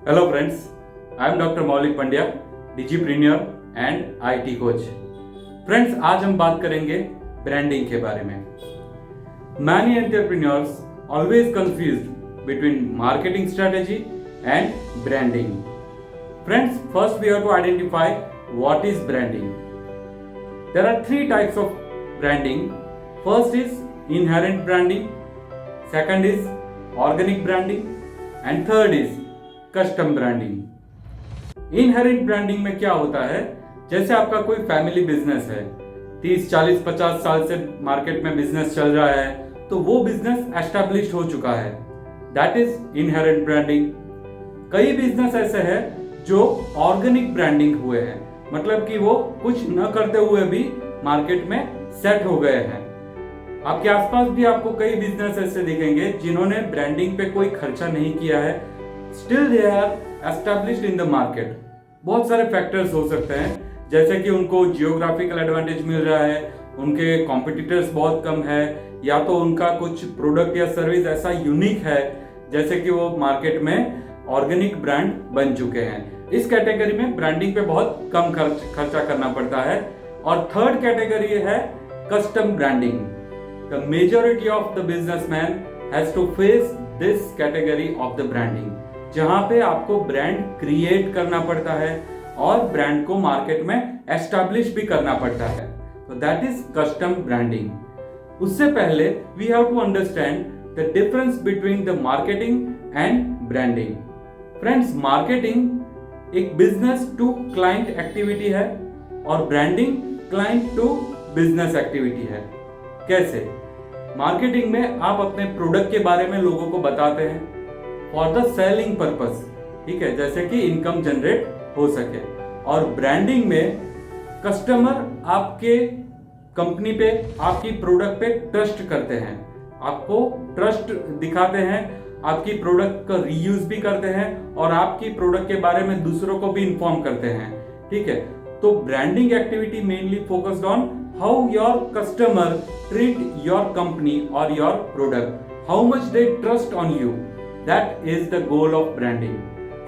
Hello friends, I am Dr. Maulik Pandya, digipreneur and IT coach. Friends, आज हम बात करेंगे ब्रांडिंग के बारे में। Many entrepreneurs always confused between marketing strategy and branding. Friends, first we have to identify what is branding. There are three types of branding. First is inherent branding, second is organic branding, and third is custom branding. Inherent branding में क्या होता है, जैसे आपका कोई family business है, 30, 40, 50 साल से मार्केट में बिजनेस चल रहा है, तो वो बिजनेस एस्टैब्लिश्ड हो चुका है, दैट इज इनहेरेंट ब्रांडिंग। कई बिजनेस ऐसे हैं जो ऑर्गेनिक ब्रांडिंग हुए हैं, मतलब कि वो कुछ न करते हुए भी मार्केट में सेट हो गए हैं। आपके आसपास भी आपको कई बिजनेस ऐसे दिखेंगे जिन्होंने ब्रांडिंग पे कोई खर्चा नहीं किया है, still they are established in the market. बहुत सारे फैक्टर्स हो सकते हैं, जैसे कि उनको जियोग्राफिकल एडवांटेज मिल रहा है, उनके कॉम्पिटिटर्स बहुत कम है, या तो उनका कुछ प्रोडक्ट या सर्विस ऐसा यूनिक है जैसे कि वो मार्केट में ऑर्गेनिक ब्रांड बन चुके हैं। इस कैटेगरी में ब्रांडिंग पे बहुत कम खर्चा करना पड़ता है। और थर्ड कैटेगरी है custom branding. The majority of the businessman has to face this category of the branding, जहां पे आपको ब्रांड क्रिएट करना पड़ता है और ब्रांड को मार्केट में एस्टैब्लिश भी करना पड़ता है। तो दैट इज कस्टम ब्रांडिंग। उससे पहले we have to understand the difference between the marketing and branding. Friends, marketing एक बिजनेस टू क्लाइंट एक्टिविटी है और branding client to business activity है। कैसे? मार्केटिंग में आप अपने प्रोडक्ट के बारे में लोगों को बताते हैं फॉर द सेलिंग पर्पस, ठीक है, जैसे कि इनकम जनरेट हो सके। और ब्रांडिंग में कस्टमर आपके कंपनी पे, आपकी प्रोडक्ट पे ट्रस्ट करते हैं, आपको ट्रस्ट दिखाते हैं, आपकी प्रोडक्ट का रीयूज भी करते हैं और आपकी प्रोडक्ट के बारे में दूसरों को भी इन्फॉर्म करते हैं, ठीक है। तो branding activity mainly focused on how your customer treat your company और your product, how much they trust on you, that is the goal of branding.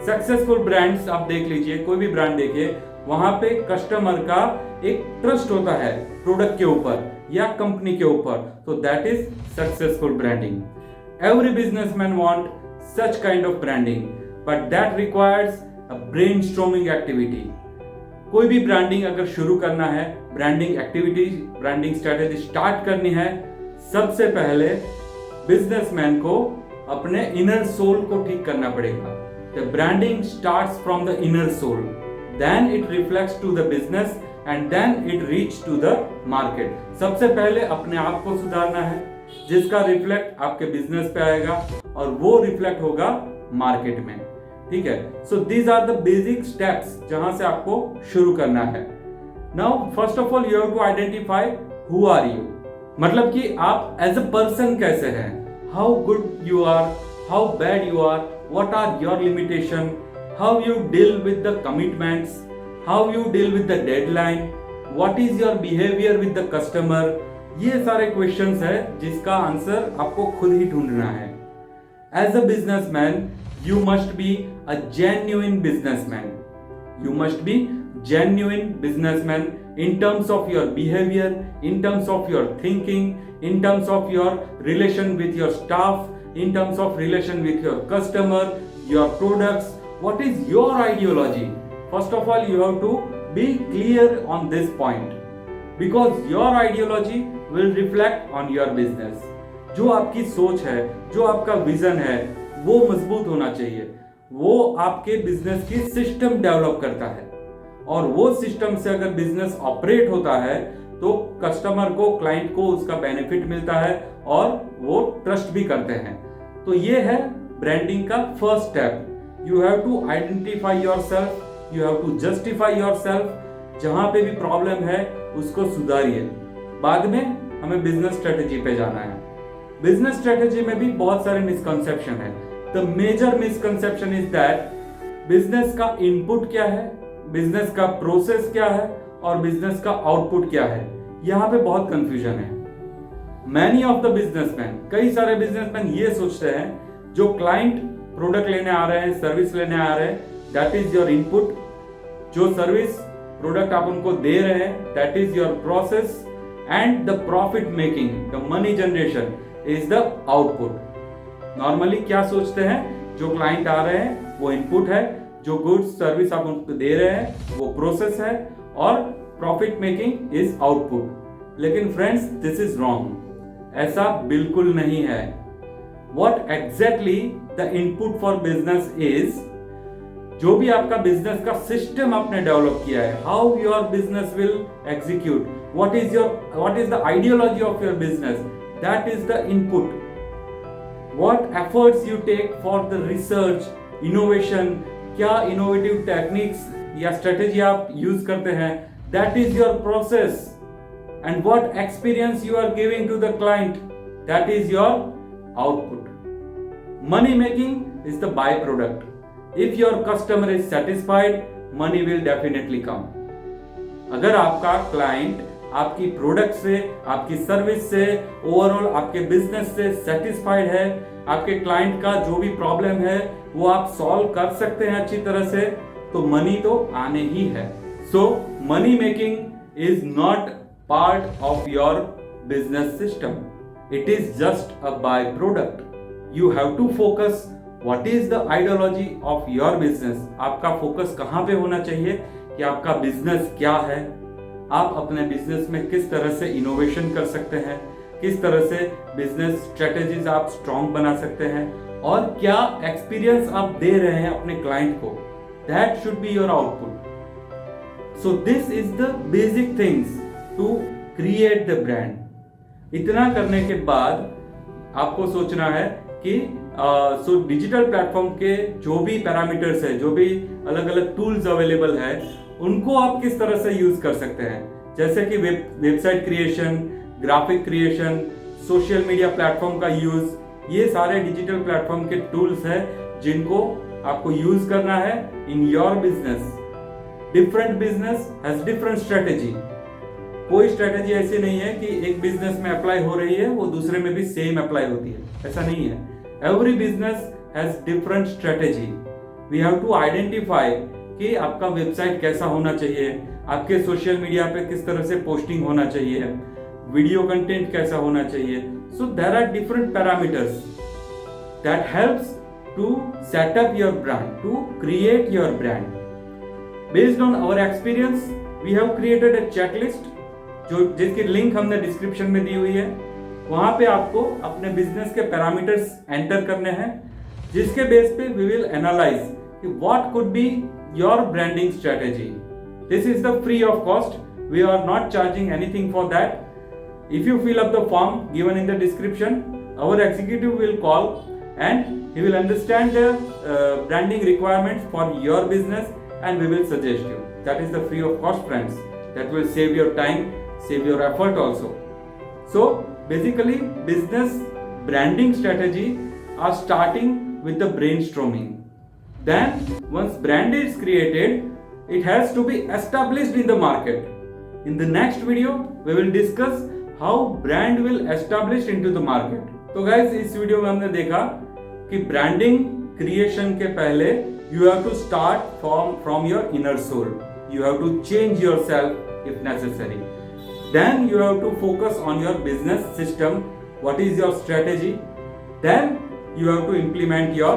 Successful brands आप देख लीजिए, कोई भी ब्रांड देखिए, वहां पे कस्टमर का एक ट्रस्ट होता है प्रोडक्ट के ऊपर या कंपनी के ऊपर, तो that is successful branding. Every businessman want such kind of branding, but that requires a brainstorming activity. कोई भी ब्रांडिंग अगर शुरू करना है, branding activity, branding strategy start करनी है, सबसे पहले बिजनेसमैन को अपने इनर सोल को ठीक करना पड़ेगा। The branding starts from the inner soul, then it reflects to the business and then it reach to the market. सबसे पहले अपने आप को सुधारना है, जिसका रिफ्लेक्ट आपके बिजनेस पे आएगा और वो रिफ्लेक्ट होगा मार्केट में, ठीक है। So these are the basic steps जहां से आपको शुरू करना है। Now first of all you have to identify who are you, मतलब कि आप एज अ पर्सन कैसे हैं, how good you are, how bad you are, what are your limitation, how you deal with the commitments, how you deal with the deadline, what is your behavior with the customer। ये सारे questions है जिसका answer आपको खुद ही ढूंढना है। As a businessman you must be a genuine businessman, you must be genuine businessman in terms of your behavior, in terms of your thinking, in terms of your relation with your staff, in terms of relation with your customer, your products, what is your ideology? First of all, you have to be clear on this point, because your ideology will reflect on your business. जो आपकी सोच है, जो आपका vision है, वो मजबूत होना चाहिए। वो आपके बिजनेस की सिस्टम डेवलप करता है और वो सिस्टम से अगर बिजनेस ऑपरेट होता है तो कस्टमर को, क्लाइंट को उसका बेनिफिट मिलता है और वो ट्रस्ट भी करते हैं। तो ये है ब्रांडिंग का first step. You have to identify yourself, you have to justify yourself. जहां पे भी प्रॉब्लम है उसको सुधारिए। बाद में हमें बिजनेस स्ट्रेटेजी पे जाना है। बिजनेस स्ट्रेटेजी में भी बहुत सारे मिसकंसेप्शन है। The major misconception is that business का इनपुट क्या है, बिजनेस का प्रोसेस क्या है और बिजनेस का आउटपुट क्या है। यहाँ पे बहुत कंफ्यूजन है। मैनी ऑफ द बिजनेसमैन, कई सारे बिजनेसमैन ये सोचते हैं जो क्लाइंट प्रोडक्ट लेने आ रहे हैं, सर्विस लेने आ रहे हैं, दैट इज योर इनपुट। जो सर्विस प्रोडक्ट आप उनको दे रहे हैं, that is your process, and the profit making, the money generation is the output. Normally क्या सोचते हैं, जो क्लाइंट आ रहे हैं वो इनपुट है, जो गुड्स सर्विस आप उनको दे रहे हैं वो प्रोसेस है, और प्रॉफिट मेकिंग इज आउटपुट। लेकिन फ्रेंड्स, दिस इज रॉन्ग, ऐसा बिल्कुल नहीं है। What exactly the input for business is, जो भी आपका बिजनेस का सिस्टम आपने डेवलप किया है, how your business will execute, what is the ideology of your business, that is the input. What efforts you take for the research, innovation, क्या innovative techniques या strategy आप यूज करते हैं, that is your process. And what experience you are giving to the client, that is your output. Money making is the byproduct. If your customer is satisfied, money will definitely come. अगर आपका client आपकी product से, आपकी service से, overall आपके business से satisfied है, आपके क्लाइंट का जो भी प्रॉब्लम है वो आप सॉल्व कर सकते हैं अच्छी तरह से, तो मनी तो आने ही है। So money making is not part of your business system, it is just a by product. You have to focus what is the ideology of your business. आपका फोकस कहां पे होना चाहिए कि आपका बिजनेस क्या है, आप अपने बिजनेस में किस तरह से इनोवेशन कर सकते हैं, किस तरह से बिजनेस स्ट्रेटेजीज आप स्ट्रॉन्ग बना सकते हैं, और क्या एक्सपीरियंस आप दे रहे हैं अपने क्लाइंट को, that should be your output. So this is the basic things to create the brand. इतना करने के बाद आपको सोचना है कि डिजिटल प्लेटफॉर्म के जो भी पैरामीटर्स है, जो भी अलग अलग टूल्स अवेलेबल है, उनको आप किस तरह से यूज कर सकते हैं। जैसे कि website creation, graphic creation, social media platform का यूज, ये सारे डिजिटल प्लेटफॉर्म के टूल्स हैं जिनको आपको यूज करना है in your business. Different business has different strategy. कोई स्ट्रेटेजी ऐसी नहीं है कि एक बिजनेस में अप्लाई हो रही है वो दूसरे में भी सेम अप्लाई होती है, ऐसा नहीं है। Every business has different strategy. We have to identify कि आपका वेबसाइट कैसा होना चाहिए, आपके सोशल मीडिया पे किस तरह से पोस्टिंग होना चाहिए, वीडियो कंटेंट कैसा होना चाहिए। So there are different parameters that helps to set up your brand, to create your brand. Based on our experience we have created a checklist, जो जिसकी लिंक हमने डिस्क्रिप्शन में दी हुई है। वहां पे आपको अपने बिजनेस के पैरामीटर्स एंटर करने हैं, जिसके बेस पे वी विल एनालाइज कि what could be your branding strategy. This is the free of cost, we are not charging anything for that. If you fill up the form given in the description, our executive will call and he will understand the branding requirements for your business and we will suggest you. That is the free of cost, friends. That will save your time, save your effort also. So basically business branding strategy are starting with the brainstorming. Then once brand is created, it has to be established in the market. In the next video we will discuss how brand will establish into the market. तो guys, इस video में हमने देखा कि branding creation के पहले you have to start from your inner soul. You have to change yourself if necessary. Then you have to focus on your business system. What is your strategy? Then you have to implement your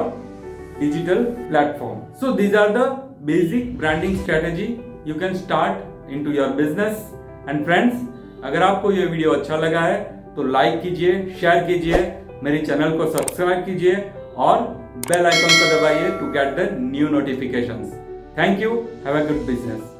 digital platform. So these are the basic branding strategy you can start into your business. And friends, अगर आपको ये video अच्छा लगा है तो like कीजिए, share कीजिए, मेरे चैनल को सब्सक्राइब कीजिए और बेल आइकन को दबाइए to get the new notifications. Thank you. Have a good business.